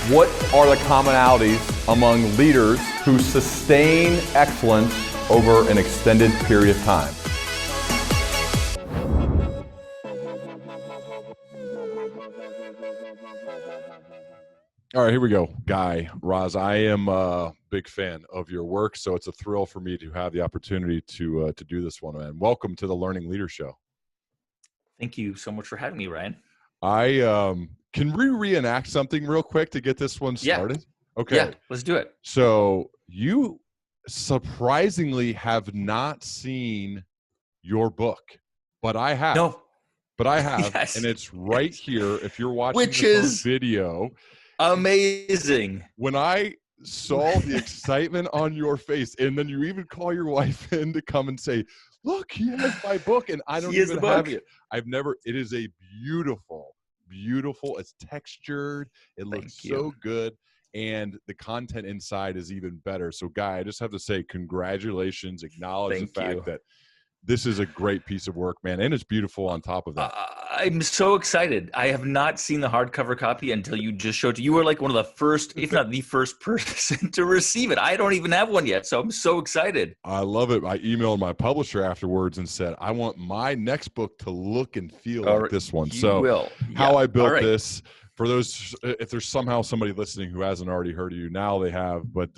What are the commonalities among leaders who sustain excellence over an extended period of time? All right, here we go. Guy Raz, I am a big fan of your work, so it's a thrill for me to have the opportunity to do this one, man. Welcome to the Learning Leader Show. Thank you so much for having me, Ryan. Can we reenact something real quick to get this one started? Yeah. Okay. Yeah, let's do it. So you surprisingly have not seen your book, but I have. No. But I have, Yes. and it's right here. If you're watching Which this is on video. Amazing. When I saw the excitement on your face, and then you even call your wife in to come and say, look, he has my book, and I don't even have it. It is a beautiful, it's textured. It looks so good. And the content inside is even better. So, Guy, I just have to say congratulations, acknowledge the fact that this is a great piece of work, man. And it's beautiful on top of that. I'm so excited. I have not seen the hardcover copy until you just showed it. You were like one of the first, if not the first person to receive it. I don't even have one yet, so I'm so excited. I love it. I emailed my publisher afterwards and said, I want my next book to look and feel like this one. How I built this, for those, if there's somehow somebody listening who hasn't already heard of you, now they have, but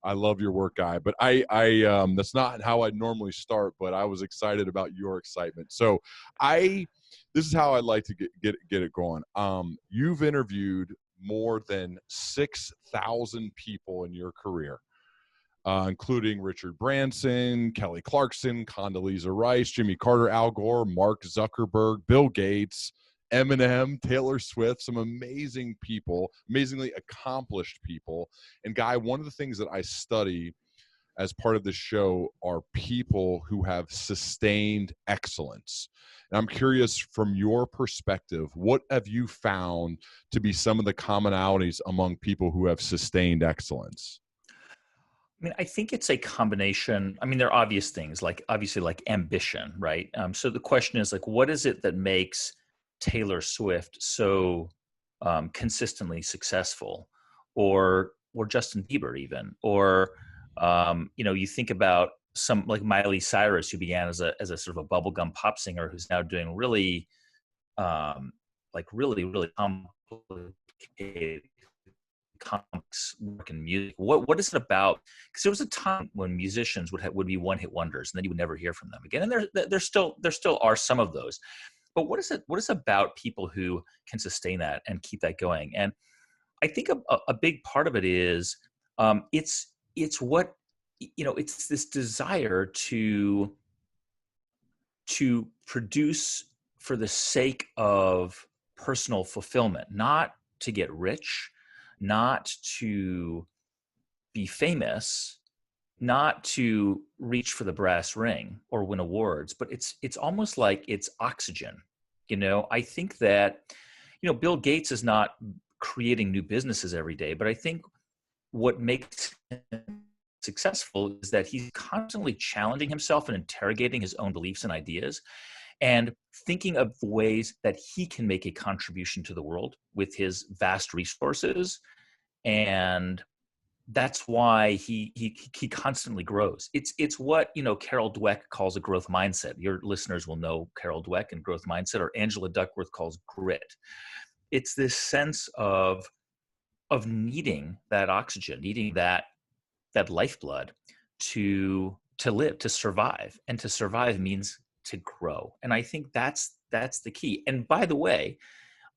I love your work, Guy. But I that's not how I normally start, but I was excited about your excitement. So this is how I'd like to get it going. You've interviewed more than 6,000 people in your career, including Richard Branson, Kelly Clarkson, Condoleezza Rice, Jimmy Carter, Al Gore, Mark Zuckerberg, Bill Gates, Eminem, Taylor Swift, some amazing people, amazingly accomplished people. And Guy, one of the things that I study as part of this show are people who have sustained excellence. And I'm curious, from your perspective, what have you found to be some of the commonalities among people who have sustained excellence? I mean, I think it's a combination. I mean, there are obvious things, obviously ambition, right? So the question is, what is it that makes Taylor Swift so consistently successful, or Justin Bieber even, or you think about some like Miley Cyrus, who began as a sort of a bubblegum pop singer, who's now doing really really complicated complex work in music. What is it about? Because there was a time when musicians would be one hit wonders, and then you would never hear from them again. And there still are some of those. But what is it about people who can sustain that and keep that going? And I think a big part of it is it's what, it's this desire to produce for the sake of personal fulfillment, not to get rich, not to be famous, not to reach for the brass ring or win awards, but it's almost like it's oxygen. I think that, Bill Gates is not creating new businesses every day, but I think what makes him successful is that he's constantly challenging himself and interrogating his own beliefs and ideas and thinking of ways that he can make a contribution to the world with his vast resources. And that's why he constantly grows. It's what, Carol Dweck calls a growth mindset. Your listeners will know Carol Dweck and growth mindset, or Angela Duckworth calls grit. It's this sense of needing that oxygen, needing that lifeblood to live, to survive. And to survive means to grow. And I think that's the key. And by the way,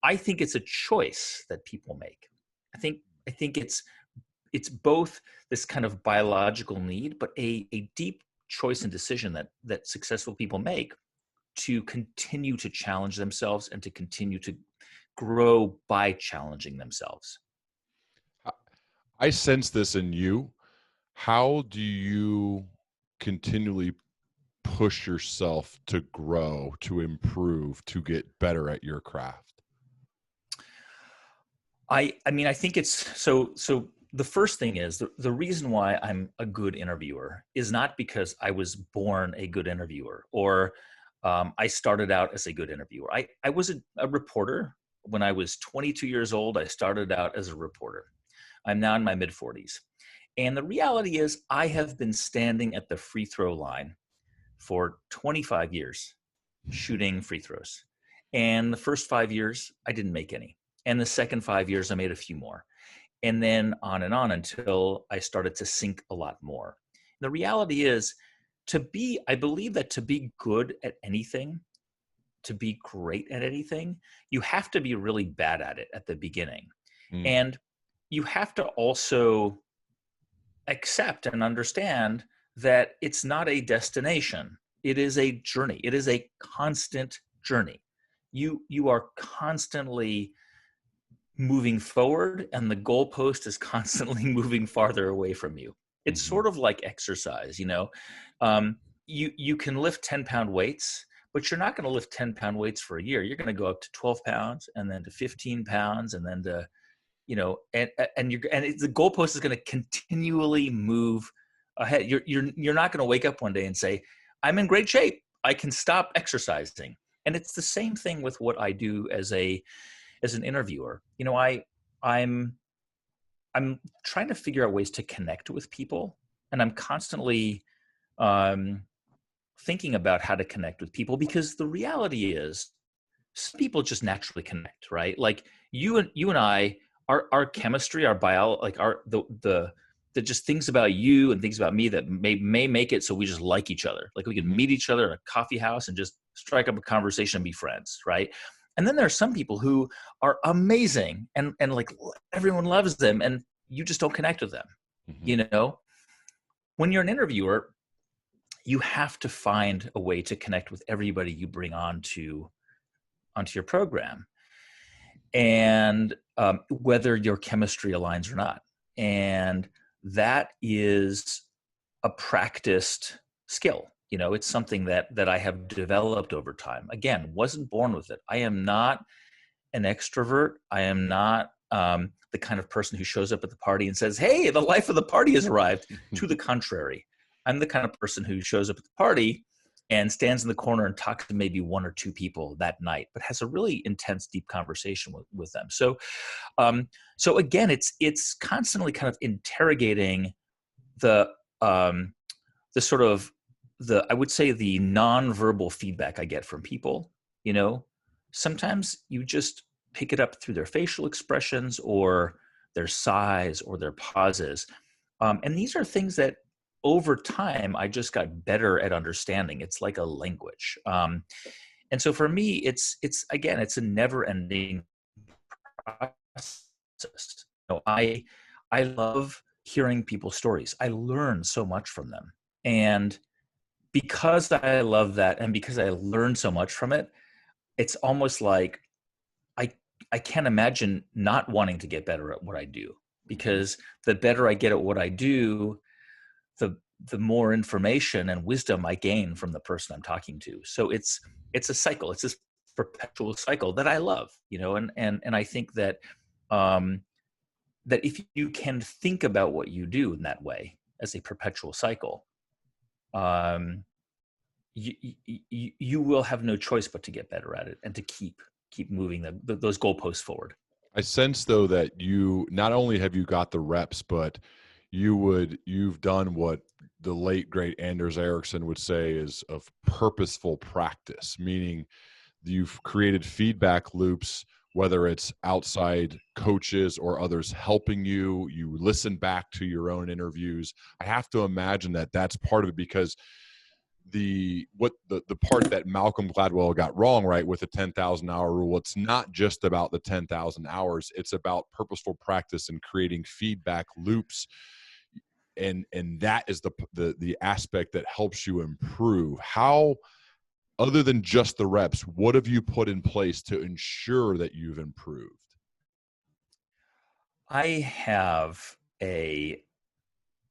I think it's a choice that people make. I think it's both this kind of biological need, but a deep choice and decision that successful people make to continue to challenge themselves and to continue to grow by challenging themselves. I sense this in you. How do you continually push yourself to grow, to improve, to get better at your craft? I mean, I think it's so the first thing is the reason why I'm a good interviewer is not because I was born a good interviewer or I started out as a good interviewer. I was a reporter when I was 22 years old, I started out as a reporter. I'm now in my mid 40s. And the reality is I have been standing at the free throw line for 25 years shooting free throws. And the first 5 years, I didn't make any. And the second 5 years, I made a few more. And then on until I started to sink a lot more. The reality is I believe that to be good at anything, to be great at anything, you have to be really bad at it at the beginning. And you have to also accept and understand that it's not a destination. It is a journey. It is a constant journey. You are constantly moving forward, and the goalpost is constantly moving farther away from you. It's sort of like exercise, you can lift 10-pound weights, but you're not going to lift 10-pound weights for a year. You're going to go up to 12 pounds and then to 15 pounds and then to, the goalpost is going to continually move ahead. You're not going to wake up one day and say, I'm in great shape, I can stop exercising. And it's the same thing with what I do as an interviewer. I'm trying to figure out ways to connect with people, and I'm constantly thinking about how to connect with people, because the reality is some people just naturally connect, right? Like you and I, our chemistry, our bio, like the just things about you and things about me that may make it so we just like each other. Like we can meet each other at a coffee house and just strike up a conversation and be friends, right? And then there are some people who are amazing and like everyone loves them, and you just don't connect with them. When you're an interviewer, you have to find a way to connect with everybody you bring onto your program, and whether your chemistry aligns or not. And that is a practiced skill. It's something that I have developed over time. Again, wasn't born with it. I am not an extrovert. I am not the kind of person who shows up at the party and says, hey, the life of the party has arrived. To the contrary, I'm the kind of person who shows up at the party and stands in the corner and talks to maybe one or two people that night, but has a really intense, deep conversation with them. So again, it's constantly kind of interrogating the sort of I would say the nonverbal feedback I get from people. Sometimes you just pick it up through their facial expressions or their sighs or their pauses. And these are things that over time, I just got better at understanding. It's like a language. And so for me, it's a never ending process. I love hearing people's stories. I learn so much from them. And because I love that, and because I learned so much from it, it's almost like I can't imagine not wanting to get better at what I do, because the better I get at what I do, the more information and wisdom I gain from the person I'm talking to. So it's a cycle. It's this perpetual cycle that I love, and I think that that if you can think about what you do in that way as a perpetual cycle, you will have no choice but to get better at it and to keep moving those goalposts forward. I sense though that you not only have you got the reps, but you've done what the late great Anders Ericsson would say is of purposeful practice, meaning you've created feedback loops, whether it's outside coaches or others helping you listen back to your own interviews. I have to imagine that that's part of it, because the part that Malcolm Gladwell got wrong, right, with the 10,000 hour rule, it's not just about the 10,000 hours. It's about purposeful practice and creating feedback loops. And that is the aspect that helps you improve. How, other than just the reps, what have you put in place to ensure that you've improved? I have an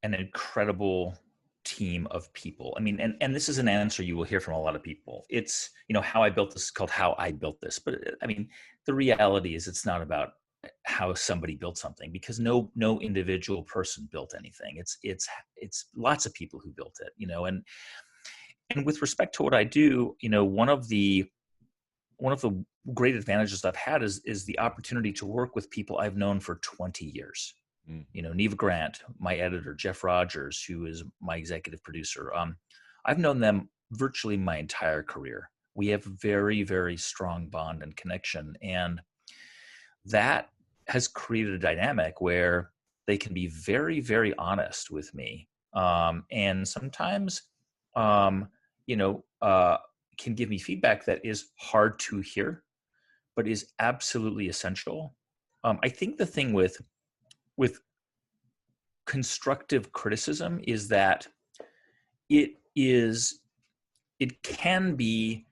incredible team of people. I mean, and this is an answer you will hear from a lot of people. It's, how I built this is called how I built this. But I mean, the reality is it's not about how somebody built something, because no individual person built anything. It's lots of people who built it, and with respect to what I do, one of the the great advantages I've had is the opportunity to work with people I've known for 20 years. You know, Neva Grant, my editor, Jeff Rogers, who is my executive producer. I've known them virtually my entire career. We have very, very strong bond and connection. And that has created a dynamic where they can be very, very honest with me. And sometimes, can give me feedback that is hard to hear, but is absolutely essential. I think the thing with constructive criticism is that it can be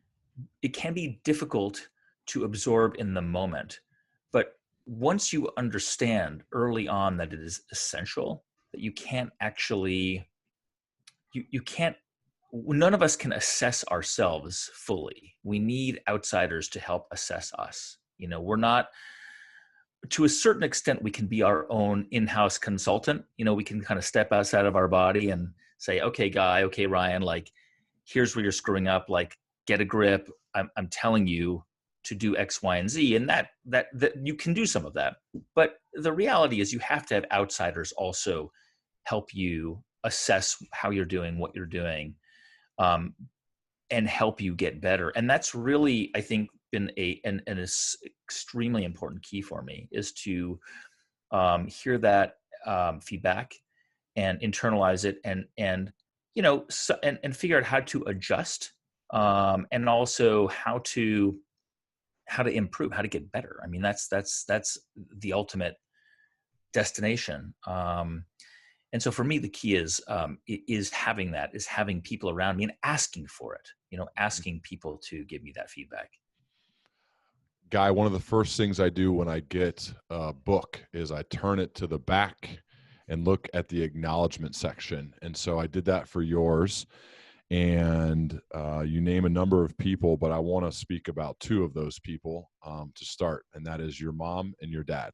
difficult to absorb in the moment, but once you understand early on that it is essential, that you can't actually, none of us can assess ourselves fully. We need outsiders to help assess us. You know, we're not, to a certain extent, we can be our own in-house consultant. You know, we can kind of step outside of our body and say, okay, Guy, okay, Ryan, like, here's where you're screwing up, like, get a grip. I'm telling you to do X, Y, and Z. And that you can do some of that. But the reality is you have to have outsiders also help you assess how you're doing, what you're doing, and help you get better. And that's really, I think, been an extremely important key for me, is to hear that feedback and internalize it, and figure out how to adjust, and also how to improve, how to get better. I mean, that's the ultimate destination. And so for me, the key is having people around me and asking for it, asking people to give me that feedback. Guy, one of the first things I do when I get a book is I turn it to the back and look at the acknowledgement section. And so I did that for yours. And you name a number of people, but I want to speak about two of those people to start, and that is your mom and your dad.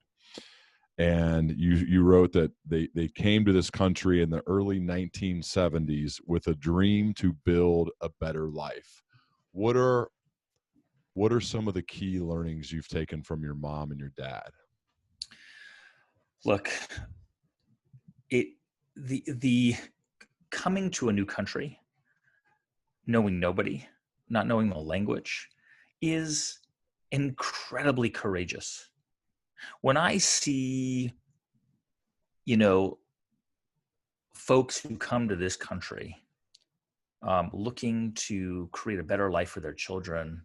And you wrote that they came to this country in the early 1970s with a dream to build a better life. What are some of the key learnings you've taken from your mom and your dad? Look, the coming to a new country, knowing nobody, not knowing the language, is incredibly courageous. When I see, folks who come to this country looking to create a better life for their children,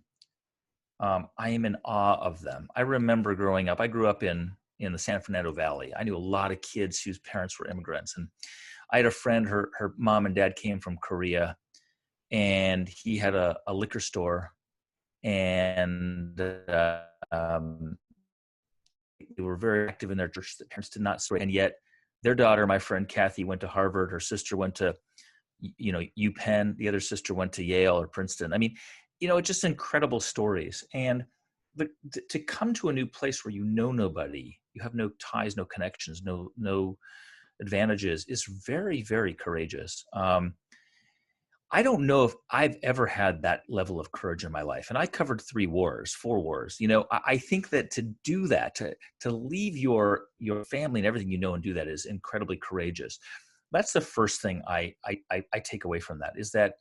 I am in awe of them. I remember growing up, I grew up in the San Fernando Valley. I knew a lot of kids whose parents were immigrants. And I had a friend, her mom and dad came from Korea, and he had a liquor store, and they were very active in their church. The parents did not support, and yet their daughter, my friend Kathy, went to Harvard. Her sister went to, UPenn. The other sister went to Yale or Princeton. I mean, just incredible stories. And to come to a new place where you know nobody, you have no ties, no connections, no advantages, is very, very courageous. I don't know if I've ever had that level of courage in my life. And I covered 4 wars. I think that to do that, to leave your family and everything and do that, is incredibly courageous. That's the first thing I take away from that, is that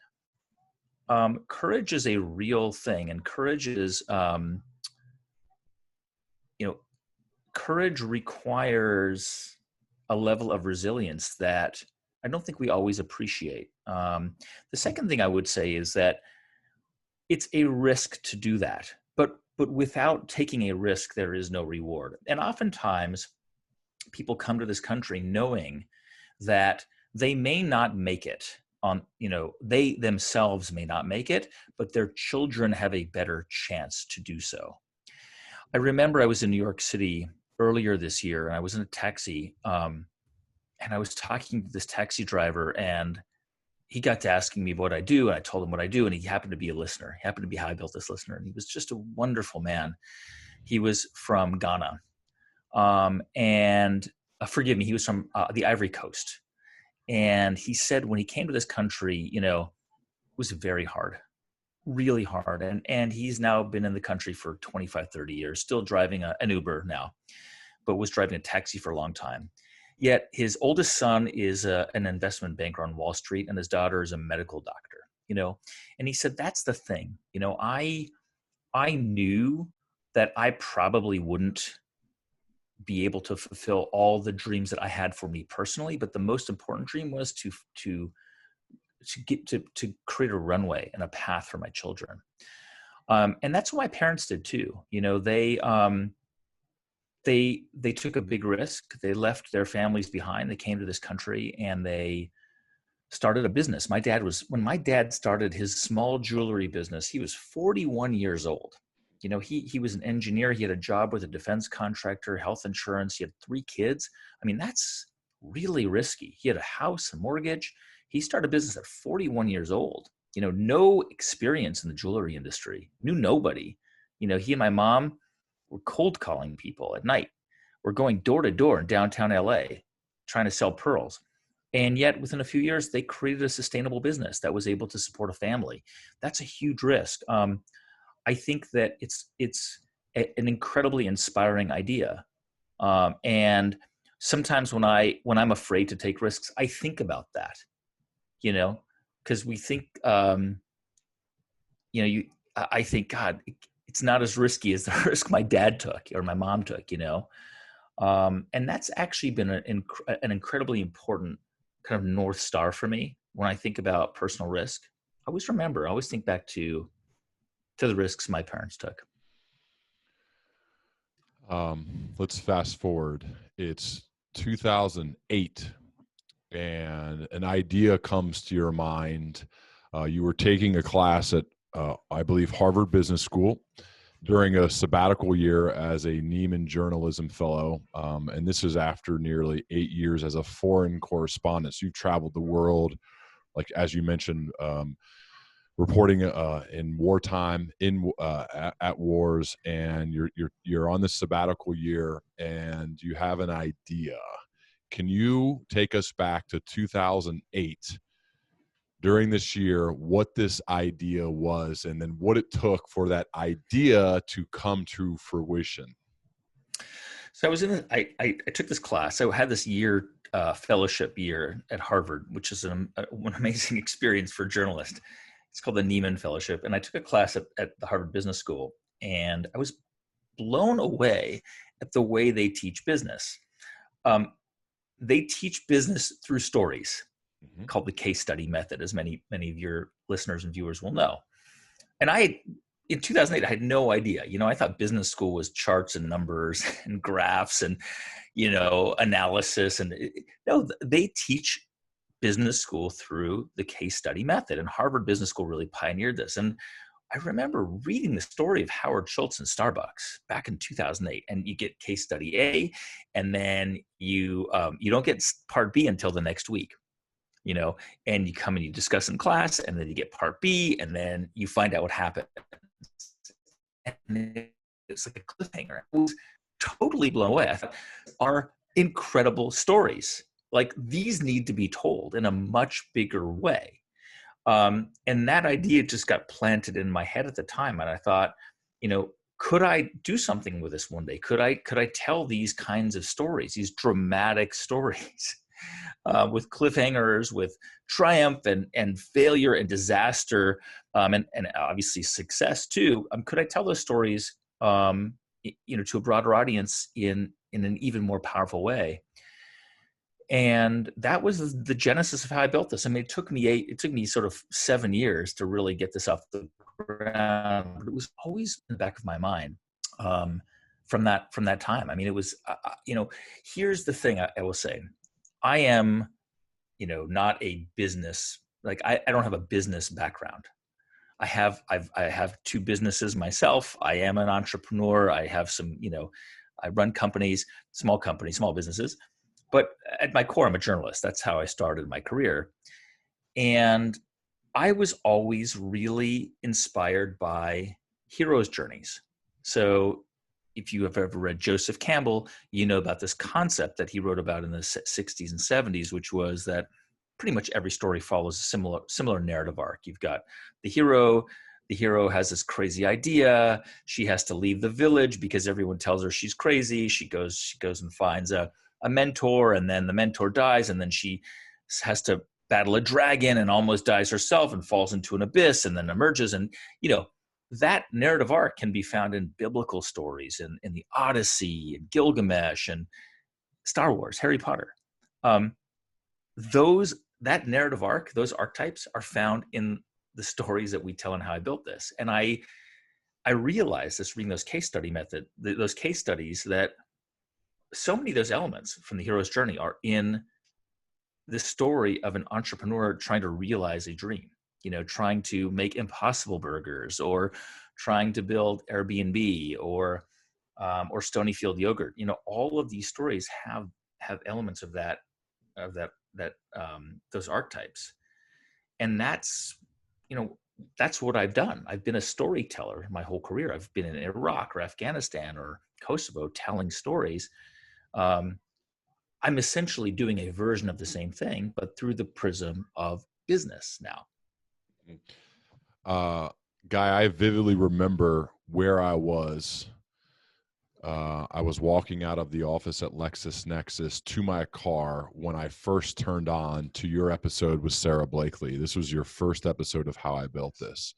courage is a real thing. And courage is, courage requires a level of resilience that I don't think we always appreciate. The second thing I would say is that it's a risk to do that, but without taking a risk, there is no reward. And oftentimes people come to this country knowing that they may not make it they themselves may not make it, but their children have a better chance to do so. I remember I was in New York City earlier this year, and I was in a taxi, and I was talking to this taxi driver, and he got to asking me what I do, and I told him what I do, and he happened to be a listener. He happened to be how I built this listener, and he was just a wonderful man. He was from Ghana, and forgive me, he was from the Ivory Coast. And he said when he came to this country, it was very hard. really hard. And he's now been in the country for 25, 30 years, still driving an Uber now, but was driving a taxi for a long time. Yet his oldest son is an investment banker on Wall Street, and his daughter is a medical doctor, and he said, that's the thing. I knew that I probably wouldn't be able to fulfill all the dreams that I had for me personally, but the most important dream was to create a runway and a path for my children. And that's what my parents did too. They took a big risk. They left their families behind. They came to this country and they started a business. When my dad started his small jewelry business, he was 41 years old. He was an engineer. He had a job with a defense contractor, health insurance. He had 3 kids. I mean, that's really risky. He had a house, a mortgage. He started a business at 41 years old. No experience in the jewelry industry, knew nobody. He and my mom were cold calling people at night. We're going door to door in downtown LA, trying to sell pearls. And yet within a few years, they created a sustainable business that was able to support a family. That's a huge risk. I think that it's an incredibly inspiring idea. And sometimes when I'm afraid to take risks, I think about that, because we think, I think, God, it's not as risky as the risk my dad took or my mom took, and that's actually been an incredibly important kind of North Star for me when I think about personal risk. I always think back to the risks my parents took. Let's fast forward. It's 2008 and an idea comes to your mind. You were taking a class at, I believe, Harvard Business School during a sabbatical year as a Neiman Journalism Fellow. And this is after nearly 8 years as a foreign correspondent. So you've traveled the world, like, as you mentioned, reporting in wartime, at wars, and you're on this sabbatical year, and you have an idea. Can you take us back to 2008 during this year, what this idea was, and then what it took for that idea to come to fruition? So I took this class. I had this year fellowship year at Harvard, which is an amazing experience for a journalist. It's called the Neiman Fellowship. And I took a class at the Harvard Business School, and I was blown away at the way they teach business. They teach business through stories, called the case study method, as many of your listeners and viewers will know. And in 2008, I had no idea. I thought business school was charts and numbers and graphs and, analysis. And no, they teach business school through the case study method. And Harvard Business School really pioneered this. And I remember reading the story of Howard Schultz in Starbucks back in 2008, and you get case study A, and then you don't get part B until the next week, and you come and you discuss in class, and then you get part B, and then you find out what happened. And it's like a cliffhanger. I was totally blown away. I thought, are incredible stories. Like, these need to be told in a much bigger way. And that idea just got planted in my head at the time. And I thought, could I do something with this one day? Could I tell these kinds of stories, these dramatic stories, with cliffhangers, with triumph and failure and disaster, and obviously success too? Could I tell those stories, to a broader audience in an even more powerful way? And that was the genesis of how I built this. I mean, it took me sort of 7 years to really get this off the ground, but it was always in the back of my mind from that time. I mean, it was, here's the thing I will say. I am, not a business, like I don't have a business background. I have 2 businesses myself. I am an entrepreneur. I have some, I run companies, small businesses. But at my core, I'm a journalist. That's how I started my career. And I was always really inspired by heroes' journeys. So if you have ever read Joseph Campbell, you know about this concept that he wrote about in the 60s and 70s, which was that pretty much every story follows a similar narrative arc. You've got the hero, the hero has this crazy idea. She has to leave the village because everyone tells her she's crazy. She goes and finds a mentor, and then the mentor dies, and then she has to battle a dragon and almost dies herself and falls into an abyss and then emerges. And, that narrative arc can be found in biblical stories, in the Odyssey, and Gilgamesh, and Star Wars, Harry Potter. That narrative arc, those archetypes are found in the stories that we tell and How I Built This. And I realized this reading those case studies, that so many of those elements from the hero's journey are in the story of an entrepreneur trying to realize a dream, trying to make Impossible Burgers, or trying to build Airbnb, or Stonyfield yogurt. All of these stories have elements of those archetypes. And that's what I've done. I've been a storyteller my whole career. I've been in Iraq or Afghanistan or Kosovo telling stories. I'm essentially doing a version of the same thing, but through the prism of business now. Guy, I vividly remember where I was. I was walking out of the office at LexisNexis to my car when I first turned on to your episode with Sarah Blakely. This was your first episode of How I Built This.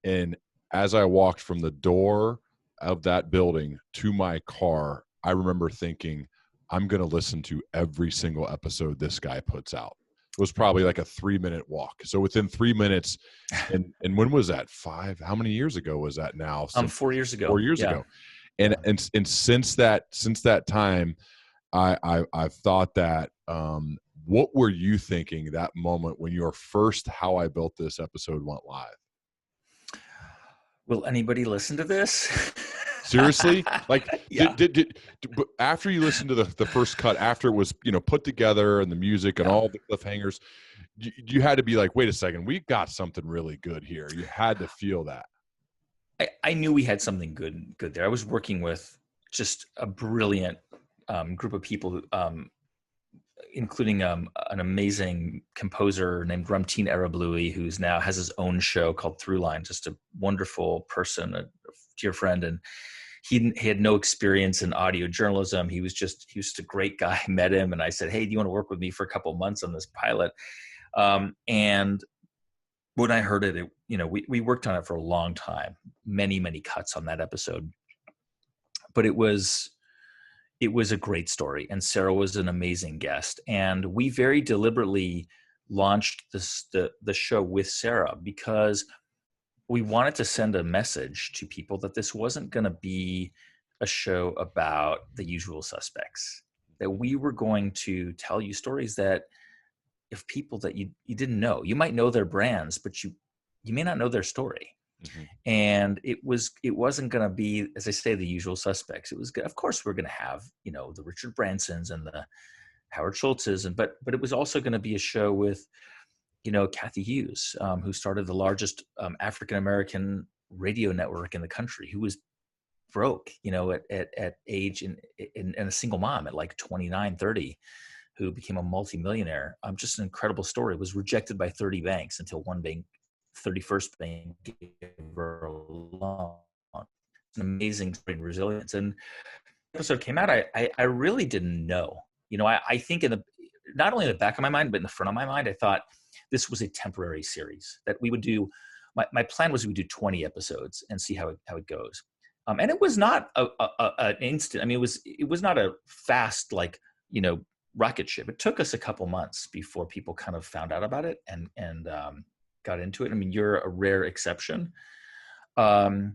And as I walked from the door of that building to my car, I remember thinking, I'm going to listen to every single episode this guy puts out. It was probably like a 3-minute walk. So within 3 minutes, and when was that? How many years ago was that now? 4 years ago. 4 years ago. And since that time, I've thought that, what were you thinking that moment when your first How I Built This episode went live? Will anybody listen to this? Seriously? Like, yeah. Did after you listened to the first cut, after it was, put together and the music and all the cliffhangers, you had to be like, wait a second, we got something really good here. You had to feel that. I knew we had something good there. I was working with just a brilliant group of people, including an amazing composer named Ramtin Arablouei, who's now has his own show called Throughline. Just a wonderful person, a dear friend, and he had no experience in audio journalism. He was just a great guy. I met him, and I said, "Hey, do you want to work with me for a couple of months on this pilot?" And when I heard it, we worked on it for a long time, many cuts on that episode, but it was a great story, and Sarah was an amazing guest, and we very deliberately launched the show with Sarah because we wanted to send a message to people that this wasn't going to be a show about the usual suspects, that we were going to tell you stories that if people that you didn't know, you might know their brands, but you may not know their story. Mm-hmm. And it wasn't going to be, as I say, the usual suspects. It was, of course, we're going to have, the Richard Bransons and the Howard Schultzes, but it was also going to be a show with, Kathy Hughes, who started the largest African-American radio network in the country, who was broke, at age and a single mom at like 29, 30, who became a multimillionaire. Just an incredible story. Was rejected by 30 banks until one bank, 31st Bank, gave her a loan. It's an amazing story and resilience. And the episode came out, I really didn't know. I think not only in the back of my mind, but in the front of my mind, I thought this was a temporary series that we would do. My plan was we would do 20 episodes and see how it goes. And it was not an instant. I mean, it was not a fast, rocket ship. It took us a couple months before people kind of found out about it and got into it. I mean, you're a rare exception. But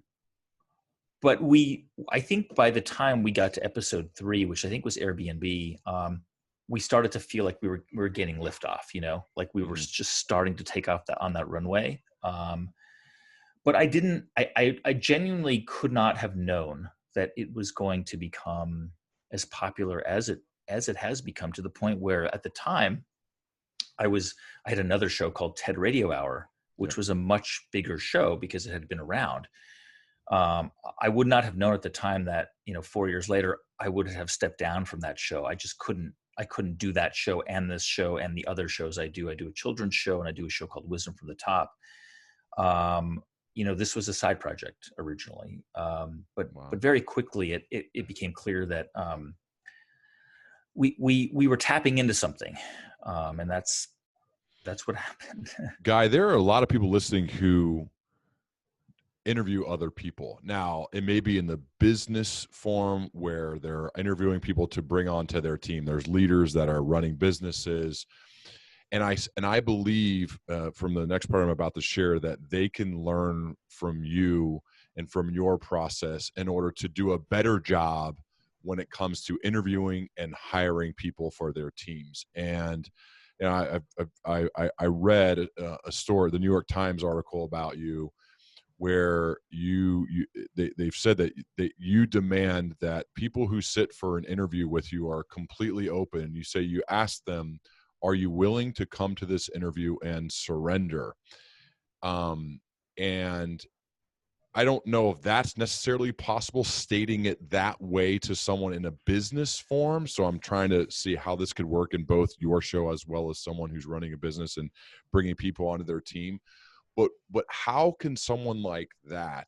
I think by the time we got to episode 3, which I think was Airbnb, we started to feel like we were getting liftoff, like we were just starting to take off on that runway. But I genuinely could not have known that it was going to become as popular as it has become, to the point where at the time I had another show called TED Radio Hour, which was a much bigger show because it had been around. I would not have known at the time that, 4 years later, I would have stepped down from that show. I couldn't do that show and this show and the other shows I do. I do a children's show and I do a show called Wisdom from the Top. this was a side project originally, but very quickly it became clear that we were tapping into something, and that's what happened. Guy, there are a lot of people listening who interview other people. Now, it may be in the business form where they're interviewing people to bring onto their team. There's leaders that are running businesses. And I believe from the next part I'm about to share that they can learn from you and from your process in order to do a better job when it comes to interviewing and hiring people for their teams. And I read a story, the New York Times article about you, where they've said that you demand that people who sit for an interview with you are completely open. You say you ask them, are you willing to come to this interview and surrender? And I don't know if that's necessarily possible, stating it that way to someone in a business form. So I'm trying to see how this could work in both your show as well as someone who's running a business and bringing people onto their team. But how can someone like that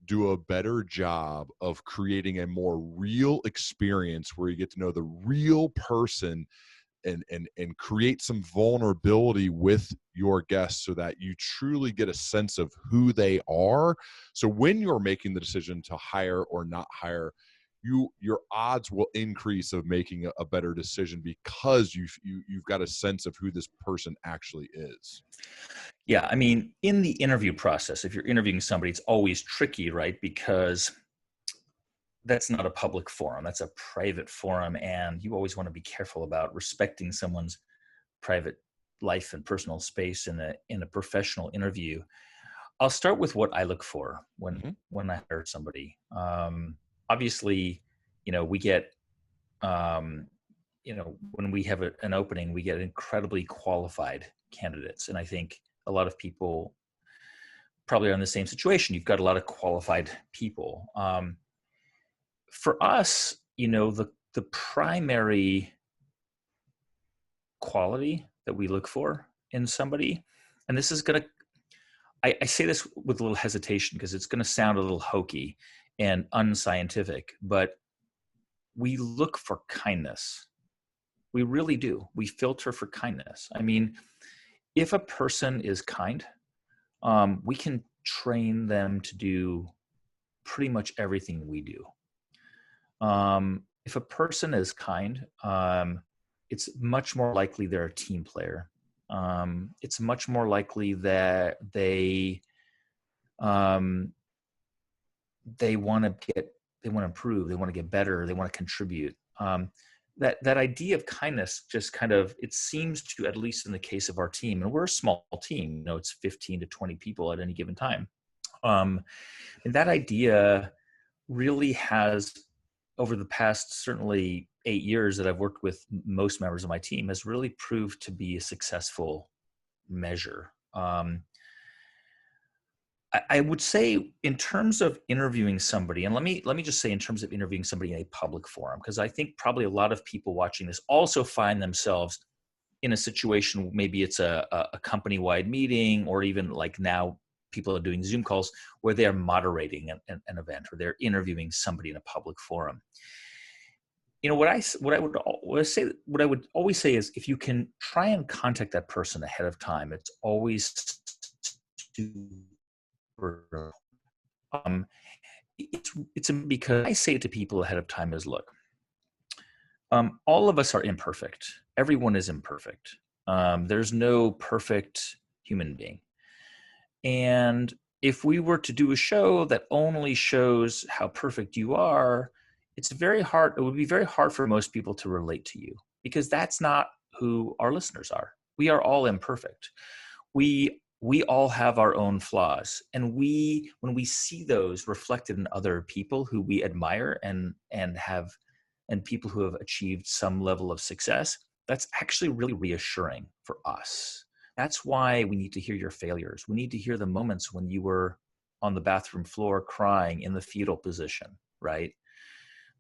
do a better job of creating a more real experience where you get to know the real person and create some vulnerability with your guests so that you truly get a sense of who they are? So when you're making the decision to hire or not hire, your odds will increase of making a better decision because you've got a sense of who this person actually is. Yeah, I mean, in the interview process, if you're interviewing somebody, it's always tricky, right? Because that's not a public forum. That's a private forum. And you always want to be careful about respecting someone's private life and personal space in a professional interview. I'll start with what I look for when I hire somebody. Obviously, we get, when we have an opening, we get incredibly qualified candidates. And I think a lot of people probably are in the same situation. You've got a lot of qualified people. For us, the primary quality that we look for in somebody, and this is going to, I say this with a little hesitation because it's going to sound a little hokey and unscientific, but we look for kindness. We really do. We filter for kindness. I mean, if a person is kind, we can train them to do pretty much everything we do. If a person is kind, it's much more likely they're a team player. It's much more likely that they want to improve, they want to get better, they want to contribute. That idea of kindness just kind of, it seems to, at least in the case of our team, and we're a small team, it's 15 to 20 people at any given time. And that idea really has, over the past certainly 8 years that I've worked with most members of my team, has really proved to be a successful measure. I would say in terms of interviewing somebody, and let me just say in terms of interviewing somebody in a public forum, because I think probably a lot of people watching this also find themselves in a situation, maybe it's a company-wide meeting, or even like now people are doing Zoom calls where they're moderating an event, or they're interviewing somebody in a public forum. What I would always say is, if you can try and contact that person ahead of time, it's always it's because I say it to people ahead of time is, look, all of us are imperfect. Everyone is imperfect. There's no perfect human being. And if we were to do a show that only shows how perfect you are, it would be very hard for most people to relate to you, because that's not who our listeners are. We are all imperfect. We all have our own flaws, and when we see those reflected in other people who we admire and people who have achieved some level of success, that's actually really reassuring for us. That's why we need to hear your failures. We need to hear the moments when you were on the bathroom floor crying in the fetal position, right?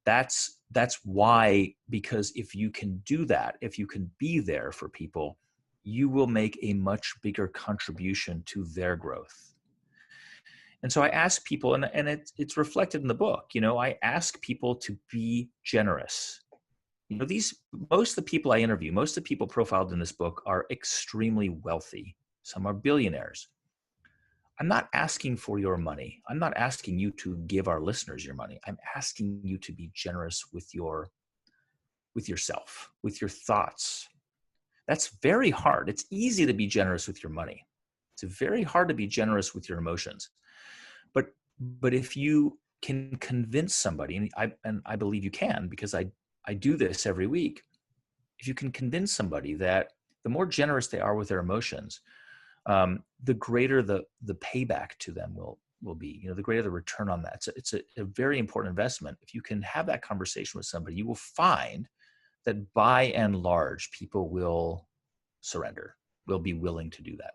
That's why, because if you can do that, if you can be there for people, you will make a much bigger contribution to their growth. And so I ask people, and it's reflected in the book, I ask people to be generous. Most of the people I interview, most of the people profiled in this book are extremely wealthy. Some are billionaires. I'm not asking for your money. I'm not asking you to give our listeners your money. I'm asking you to be generous with yourself, with your thoughts. That's very hard. It's easy to be generous with your money. It's very hard to be generous with your emotions. But if you can convince somebody, and I believe you can, because I do this every week. If you can convince somebody that the more generous they are with their emotions, the greater the payback to them will be. The greater the return on that. So it's a very important investment. If you can have that conversation with somebody, you will find that by and large, people will surrender, will be willing to do that.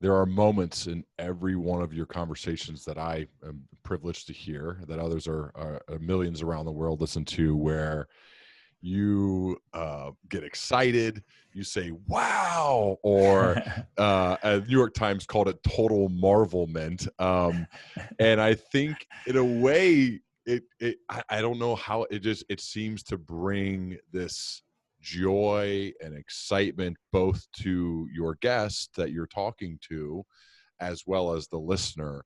There are moments in every one of your conversations that I am privileged to hear, that others are millions around the world listen to, where you get excited, you say, wow, or New York Times called it total marvelment. And I think in a way, I don't know how it seems to bring this joy and excitement both to your guest that you're talking to, as well as the listener.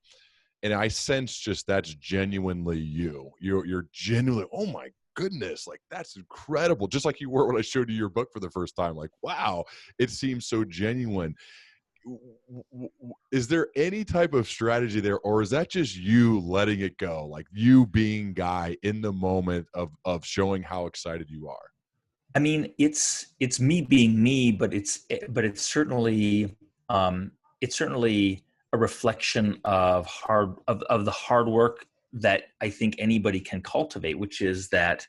And I sense just that's genuinely you. You're genuinely, oh my goodness, like that's incredible. Just like you were when I showed you your book for the first time, like, wow, it seems so genuine. Is there any type of strategy there, or is that just you letting it go, like you being Guy in the moment of showing how excited you are? I mean, it's me being me, but it's certainly a reflection of the hard work that I think anybody can cultivate, which is that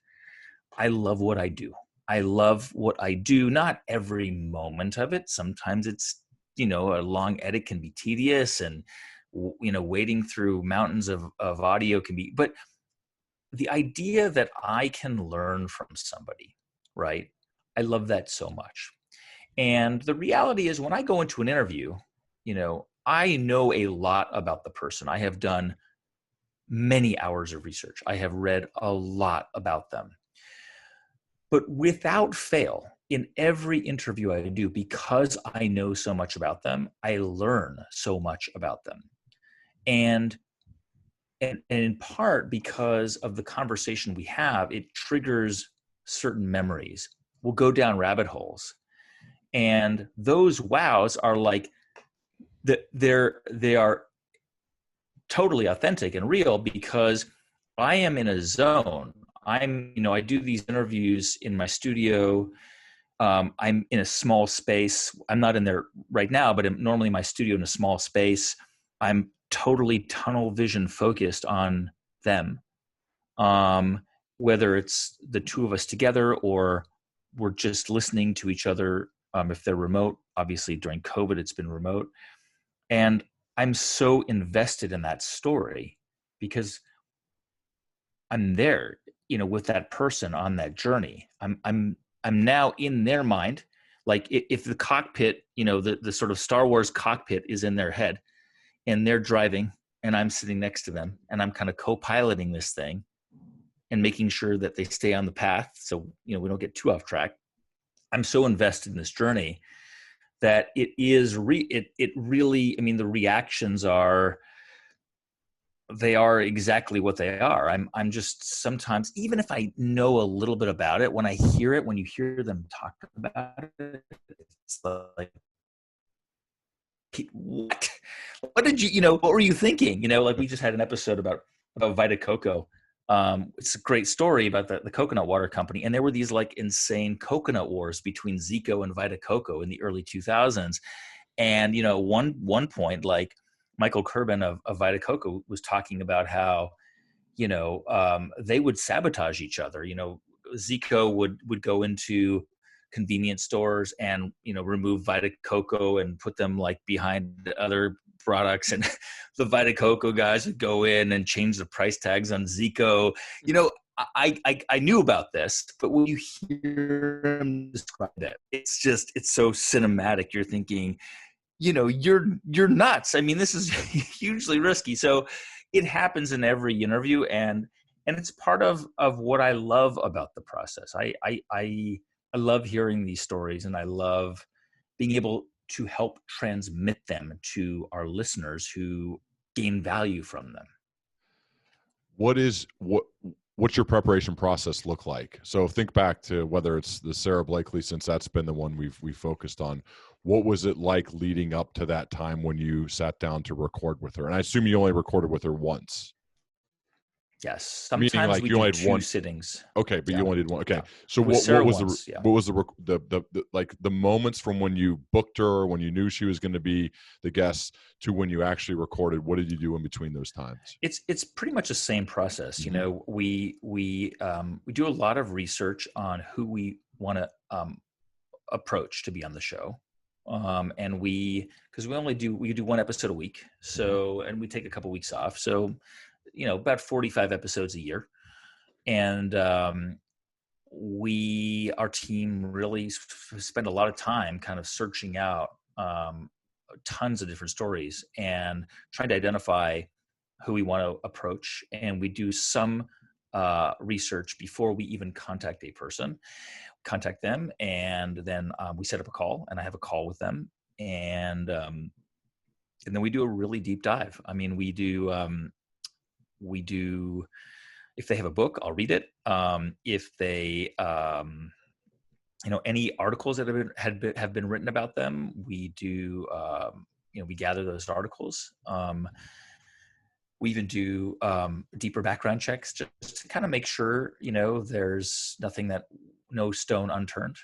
I love what I do. I love what I do, not every moment of it. Sometimes it's, a long edit can be tedious, and, wading through mountains of audio can be, but the idea that I can learn from somebody, right? I love that so much. And the reality is, when I go into an interview, I know a lot about the person. I have done many hours of research. I have read a lot about them. But without fail, in every interview I do, because I know so much about them, I learn so much about them. And in part because of the conversation we have, it triggers certain memories. We'll go down rabbit holes. And those wows are like, they are totally authentic and real, because I am in a zone. I do these interviews in my studio. I'm in a small space. I'm not in there right now, but I'm normally in my studio in a small space. I'm totally tunnel vision focused on them. Whether it's the two of us together or we're just listening to each other. If they're remote, obviously during COVID, it's been remote. And I'm so invested in that story because I'm there, with that person on that journey. I'm now in their mind. Like if the cockpit, the sort of Star Wars cockpit is in their head and they're driving and I'm sitting next to them and I'm kind of co-piloting this thing and making sure that they stay on the path. So, we don't get too off track. I'm so invested in this journey that it is it really, the reactions they are exactly what they are. I'm just sometimes, even if I know a little bit about it, when you hear them talk about it, it's like, what did what were you thinking? Like we just had an episode about Vita Coco. It's a great story about the coconut water company. And there were these like insane coconut wars between Zico and Vita Coco in the early 2000s. And, one point, like Michael Kerben of Vita Coco was talking about how, they would sabotage each other. Zico would go into convenience stores and, remove Vita Coco and put them like behind other products, and the Vita Coco guys would go in and change the price tags on Zico. I knew about this, but when you hear him describe it, it's so cinematic. You're thinking, you're nuts. I mean, this is hugely risky. So it happens in every interview, and it's part of what I love about the process. I love hearing these stories, and I love being able to help transmit them to our listeners who gain value from them. What's your preparation process look like? So think back to whether it's the Sarah Blakely, since that's been the one we've focused on. What was it like leading up to that time when you sat down to record with her? And I assume you only recorded with her once. Yes. Sometimes we do two sittings. Okay, but you only did one. Okay. Yeah. So what was the like the moments from when you booked her, or when you knew she was going to be the guest, to when you actually recorded? What did you do in between those times? It's pretty much the same process. Mm-hmm. We do a lot of research on who we want to approach to be on the show. And because we do one episode a week. So, and we take a couple weeks off. So, about 45 episodes a year. And our team really spend a lot of time kind of searching out tons of different stories and trying to identify who we want to approach. And we do some research before we even contact them. And then we set up a call, and I have a call with them. And then we do a really deep dive. I mean, we do, if they have a book, I'll read it. If they, any articles that have been written about them, we do, we gather those articles. We even do deeper background checks just to kind of make sure, there's no stone unturned.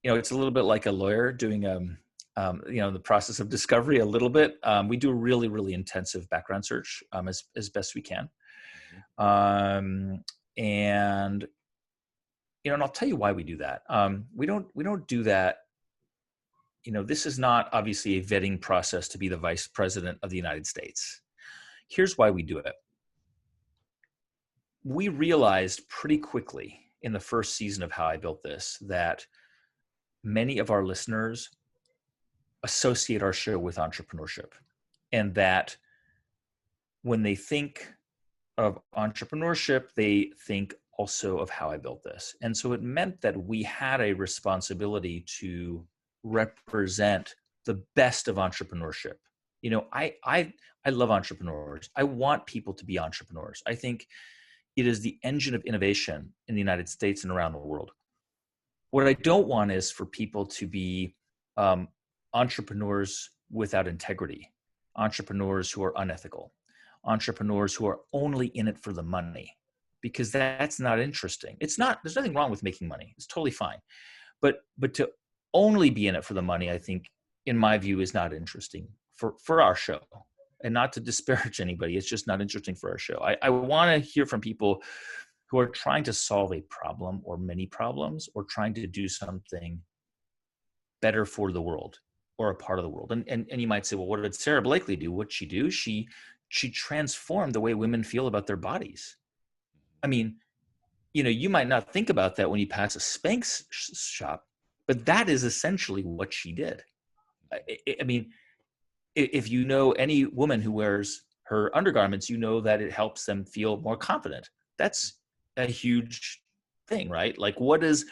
It's a little bit like a lawyer doing the process of discovery a little bit. We do a really, really intensive background search as best we can. And I'll tell you why we do that. We don't do that. This is not obviously a vetting process to be the vice president of the United States. Here's why we do it. We realized pretty quickly in the first season of How I Built This that many of our listeners associate our show with entrepreneurship, and that when they think of entrepreneurship, they think also of How I Built This. And so it meant that we had a responsibility to represent the best of entrepreneurship. I love entrepreneurs. I want people to be entrepreneurs. I think it is the engine of innovation in the United States and around the world. What I don't want is for people to be entrepreneurs without integrity, entrepreneurs who are unethical, entrepreneurs who are only in it for the money, because that's not interesting. There's nothing wrong with making money. It's totally fine. But to only be in it for the money, I think, in my view, is not interesting for our show. And not to disparage anybody, it's just not interesting for our show. I want to hear from people who are trying to solve a problem or many problems, or trying to do something better for the world or a part of the world. And you might say, well, what did Sarah Blakely do? What'd she do? She transformed the way women feel about their bodies. I mean, you might not think about that when you pass a Spanx shop, but that is essentially what she did. I mean, if you know any woman who wears her undergarments, that it helps them feel more confident. That's a huge thing, right? Like what did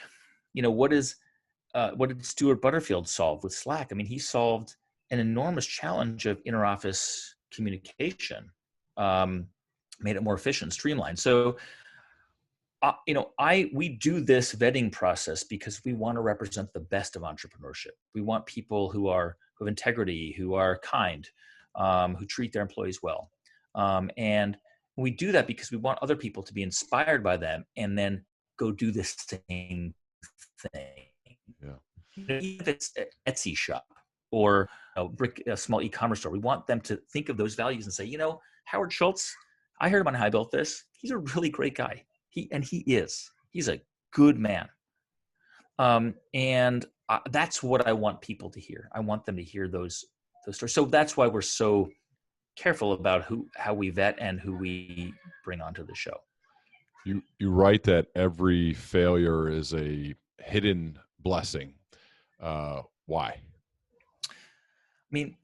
Stuart Butterfield solve with Slack? I mean, he solved an enormous challenge of interoffice communication, made it more efficient, streamlined. So, we do this vetting process because we want to represent the best of entrepreneurship. We want people who have integrity, who are kind, who treat their employees well. And we do that because we want other people to be inspired by them and then go do the same thing. Yeah. Even if it's an Etsy shop or a small e-commerce store, we want them to think of those values and say, Howard Schultz, I heard him on How I Built This. He's a really great guy. He's a good man. And that's what I want people to hear. I want them to hear those stories. So that's why we're so careful about how we vet and who we bring onto the show. You write that every failure is a hidden blessing. Why? mean,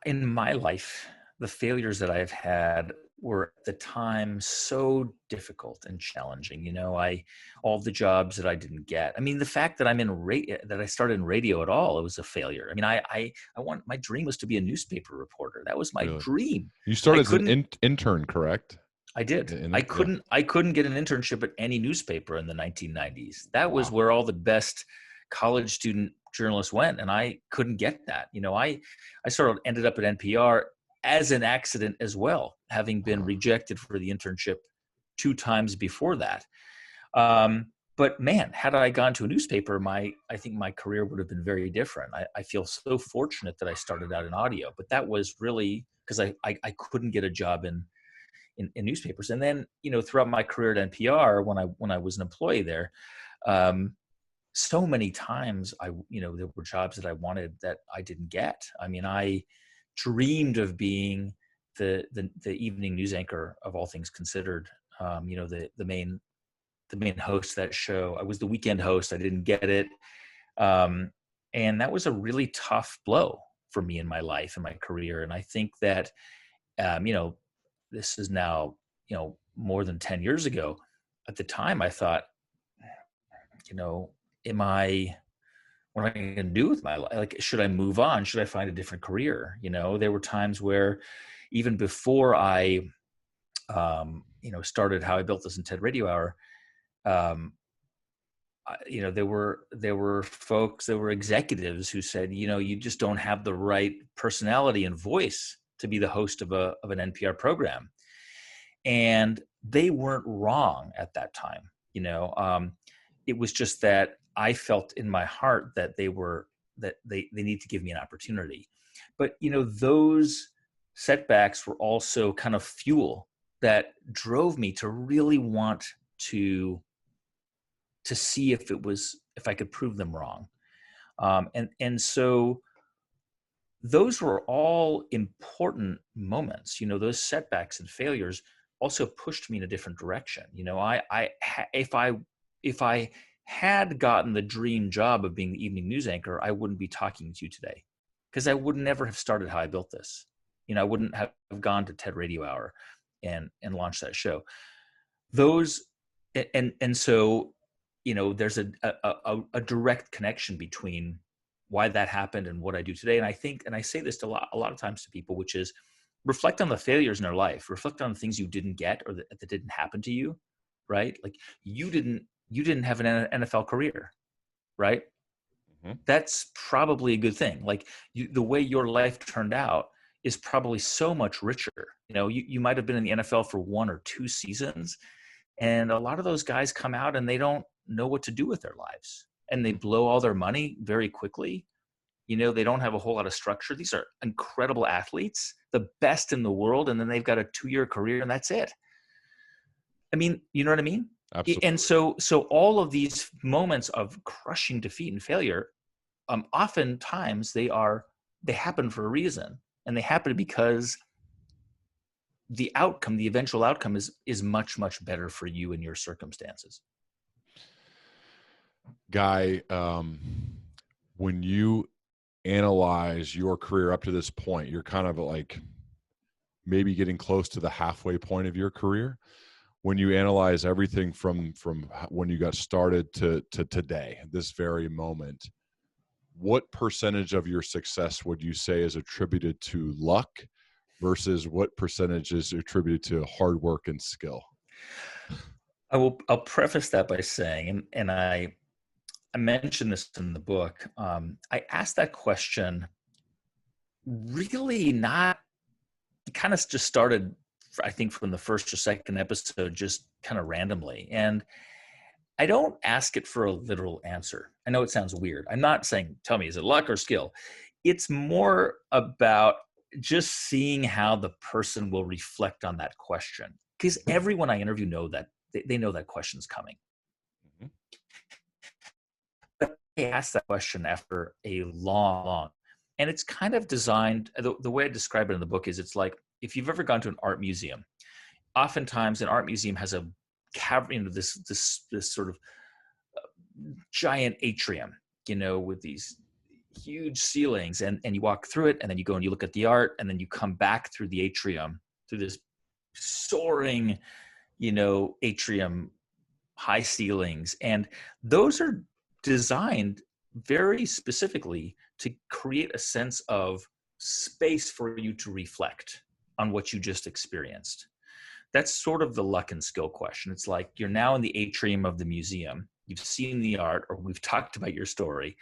in my life, the failures that I've had were at the time so difficult and challenging. All the jobs that I didn't get. I mean, the fact that that I started in radio at all, it was a failure. I mean, my dream was to be a newspaper reporter. That was my dream. You started as an intern, correct? I did. I couldn't get an internship at any newspaper in the 1990s. That was where all the best college student journalists went, and I couldn't get that. I sort of ended up at NPR as an accident as well, having been rejected for the internship 2 times before that. But man, had I gone to a newspaper, I think my career would have been very different. I feel so fortunate that I started out in audio, but that was really because I couldn't get a job in newspapers. And then, throughout my career at NPR, when I was an employee there, so many times there were jobs that I wanted that I didn't get. I mean, I dreamed of being the evening news anchor of All Things Considered. The main host of that show. I was the weekend host. I didn't get it. And that was a really tough blow for me in my life and my career. And I think that, this is now, more than 10 years ago. At the time, I thought, what am I going to do with my life? Like, should I move on? Should I find a different career? There were times where even before I, started How I Built This in TED Radio Hour, there were folks, there were executives who said, you just don't have the right personality and voice to be the host of an NPR program. And they weren't wrong at that time. It was just that I felt in my heart that they need to give me an opportunity. But, those setbacks were also kind of fuel that drove me to really want to see if I could prove them wrong. And so those were all important moments. Those setbacks and failures also pushed me in a different direction. If I had gotten the dream job of being the evening news anchor, I wouldn't be talking to you today, because I would never have started How I Built This. I wouldn't have gone to TED Radio Hour and launched that show. So there's a direct connection between why that happened and what I do today. And I think, and I say this a lot of times to people, which is reflect on the failures in their life, reflect on the things you didn't get or that didn't happen to you, right? Like you didn't have an NFL career, right? Mm-hmm. That's probably a good thing. Like the way your life turned out is probably so much richer. You might've been in the NFL for 1 or 2 seasons, and a lot of those guys come out and they don't know what to do with their lives, and they blow all their money very quickly. They don't have a whole lot of structure. These are incredible athletes, the best in the world. And then they've got a 2-year career and that's it. I mean, you know what I mean? Absolutely. And so all of these moments of crushing defeat and failure, oftentimes they happen for a reason, and they happen because the eventual outcome is much, much better for you and your circumstances. Guy, when you analyze your career up to this point, you're kind of like maybe getting close to the halfway point of your career. When you analyze everything from when you got started to today, this very moment, what percentage of your success would you say is attributed to luck versus what percentage is attributed to hard work and skill? I'll preface that by saying, and I mentioned this in the book, I asked that question really not, kind of just started, I think, from the first or second episode, just kind of randomly. And I don't ask it for a literal answer. I know it sounds weird. I'm not saying, tell me, is it luck or skill? It's more about just seeing how the person will reflect on that question. Because everyone I interview know that they know that question's coming. Mm-hmm. But I asked that question after a long, and it's kind of designed, the way I describe it in the book is, it's like, if you've ever gone to an art museum, oftentimes an art museum has a cavern, this sort of giant atrium, with these huge ceilings, and you walk through it, and then you go and you look at the art, and then you come back through the atrium, through this soaring, atrium, high ceilings. And those are designed very specifically to create a sense of space for you to reflect on what you just experienced. That's sort of the luck and skill question. It's like you're now in the atrium of the museum. You've seen the art, or we've talked about your story.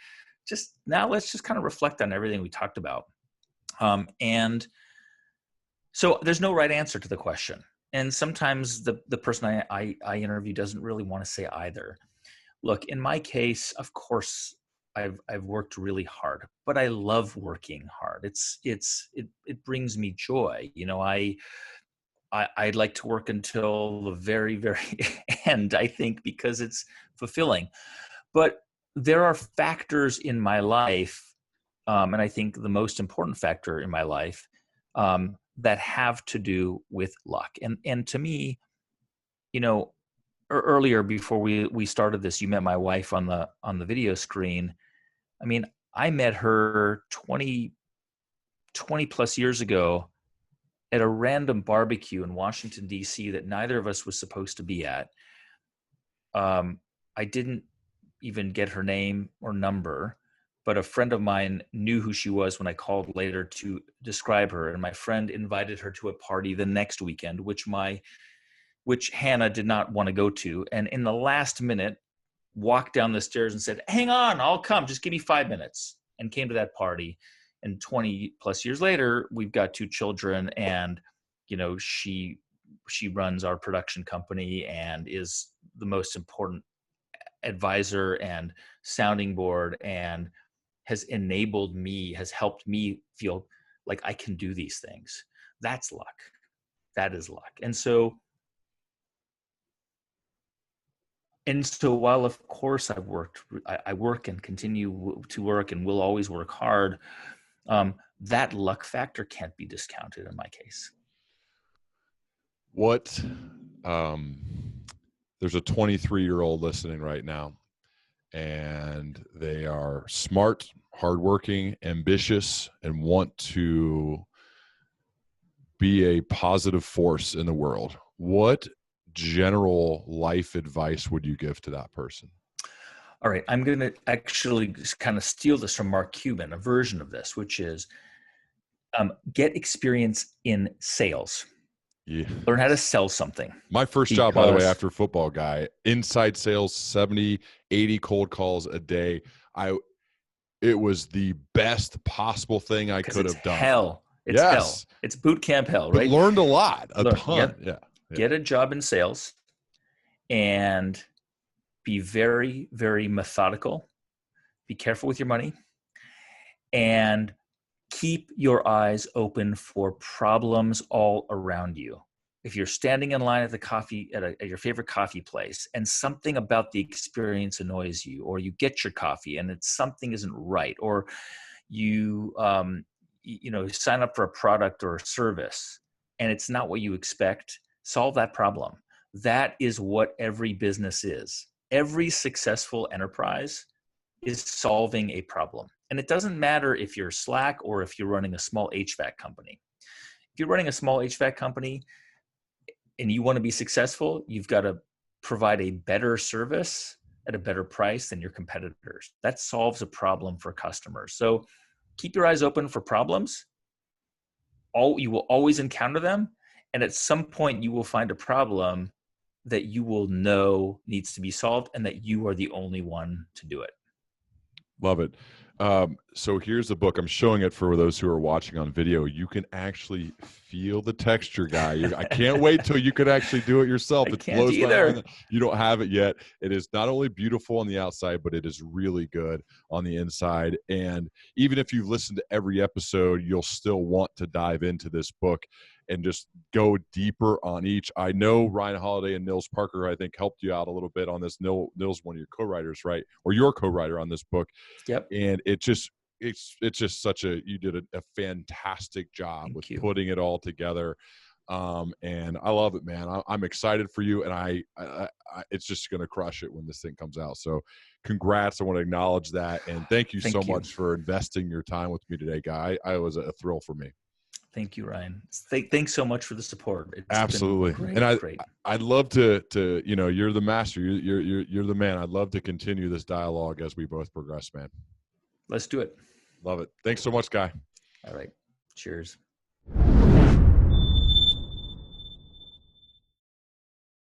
Just now, let's just kind of reflect on everything we talked about. And so there's no right answer to the question. And sometimes the person I interview doesn't really want to say either. Look, in my case, of course, I've worked really hard, but I love working hard. It brings me joy. I'd like to work until the very, very end, I think, because it's fulfilling. But there are factors in my life, and I think the most important factor in my life, that have to do with luck. And to me, earlier before we started this, you met my wife on the video screen. I mean, I met her 20 plus years ago at a random barbecue in Washington, D.C. that neither of us was supposed to be at. I didn't even get her name or number, but a friend of mine knew who she was when I called later to describe her. And my friend invited her to a party the next weekend, which Hannah did not want to go to. And in the last minute, walked down the stairs and said, "Hang on, I'll come. Just give me 5 minutes," and came to that party. And 20 plus years later, we've got 2 children, and, she runs our production company and is the most important advisor and sounding board, and has helped me feel like I can do these things. That's luck. That is luck. And so while, of course, I work and continue to work and will always work hard, that luck factor can't be discounted in my case. There's a 23-year-old listening right now, and they are smart, hardworking, ambitious, and want to be a positive force in the world. What general life advice would you give to that person? All right, I'm going to actually just kind of steal this from Mark Cuban, a version of this, which is get experience in sales. Yeah. Learn how to sell something. My first job, by the way, after football guy, inside sales, 70, 80 cold calls a day. It was the best possible thing I could have done. Hell. It's hell. It's boot camp hell, right? But learned a lot, a ton. Yeah. Get a job in sales and be very, very methodical. Be careful with your money, and keep your eyes open for problems all around you. If you're standing in line at your favorite coffee place, and something about the experience annoys you, or you get your coffee and something isn't right, or you sign up for a product or a service and it's not what you expect, solve that problem. That is what every business is. Every successful enterprise is solving a problem. And it doesn't matter if you're Slack or if you're running a small HVAC company. If you're running a small HVAC company and you want to be successful, you've got to provide a better service at a better price than your competitors. That solves a problem for customers. So keep your eyes open for problems. You will always encounter them. And at some point you will find a problem that you will know needs to be solved, and that you are the only one to do it. Love it. So here's the book. I'm showing it for those who are watching on video. You can actually feel the texture, guy. I can't wait till you can actually do it yourself. It blows my mind. You don't have it yet. It is not only beautiful on the outside, but it is really good on the inside. And even if you've listened to every episode, you'll still want to dive into this book and just go deeper on each. I know Ryan Holiday and Nils Parker, I think, helped you out a little bit on this. Nils, one of your co-writers, right? Or your co-writer on this book. Yep. And it's just you did a fantastic job with putting it all together. And I love it, man. I'm excited for you, and I it's just going to crush it when this thing comes out. So congrats. I want to acknowledge that. And thank you so much for investing your time with me today, Guy. It was a thrill for me. Thank you, Ryan. Thanks so much for the support. It's absolutely been great, and I'd love to you're the master, you're the man. I'd love to continue this dialogue as we both progress, man. Let's do it. Love it. Thanks so much, Guy. All right. Cheers.